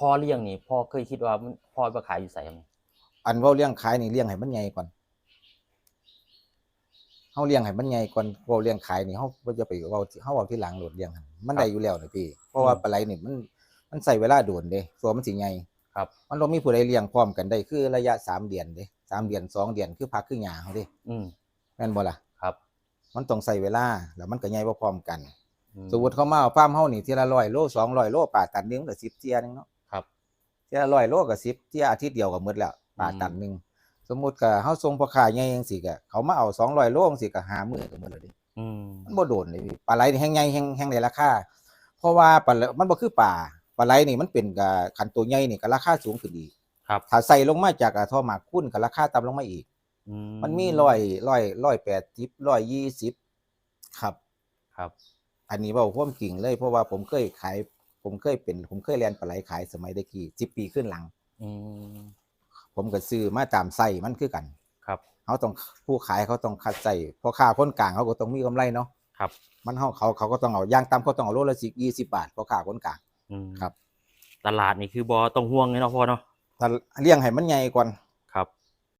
พ่อเลี้ยงนี่พ่อเคยคิดว่าพ่อไปขายอยู่ไสครับอันเว้าเลี้ยงขายนี่เลี้ยงให้มันใหญ่ก่อนเฮาเลี้ยงให้มันใหญ่ก่อนเว้าเลี้ยงขายนี่เฮาบ่จะไปเว้าเฮาเว้าทีหลังโลดเลี้ยงหั่นมันได้อยู่แล้วนี่พี่เพราะว่าปลาไหลนี่มันใช้เวลาโดนเด้ตัวมันสิใหญ่ครับมันบ่มีผู้ใดเลี้ยงพร้อมกันได้คือระยะ3เดือนเด้3เดือน2เดือนคือพักคือหญ้าเฮาเด้แม่นบ่ล่ะครับมันต้องใช้เวลาแล้วมันก็ใหญ่บ่พร้อมกันสมมุติมเขามาเอาฟาร์มเฮานี่ทีละ100โล200โลปลาตันนึงก็10เที่ยนึงเนาะครับทีละ100โลก็10เที่ยอาทิตย์เดียวก็หมดแล้วปลาตันนึงสมมุติก็เฮาส่งพ่อค้าใหญ่จังซี่ก็เขามาเอา200โลจังซี่ก็5มื้อก็หมดแล้วเด้อืมมันบ่โดนเลยพี่ปลาไหลนี่แฮ่งใหญ่แฮ่งได้ราคาเพราะว่าปลามันบ่คือปลาไหลนี่มันเป็นก็คันตัวใหญ่นี่ก็ราคาสูงขึ้นอีกครับถ้าใส่ลงมาจากท่อหมากคุ้นก็ราคาต่ำลงมาอีกอืมันมี180 120ครับครับอันนี้เว้าความจริงเลยเพราะว่าผมเคยขายผมเคยเลี้ยงปลาไหลขายสมัยตะกี้10ปีขึ้นหลังอืมผมก็ซื้อมาตามไซส์มันคือกันครับเขาต้องผู้ขายเขาต้องคัดไซส์พ่อค้าคนกลางเขาก็ต้องมีกำไรเนาะครับมันเขาก็ต้องเอาย่างตามเขาต้องเอาโลละ20 บาทพ่อค้าคนกลางอืมครับตลาดนี่คือบ่ต้องห่วงเลยเนาะพ่อเนาะถ้าเลี้ยงให้มันใหญ่ก่อน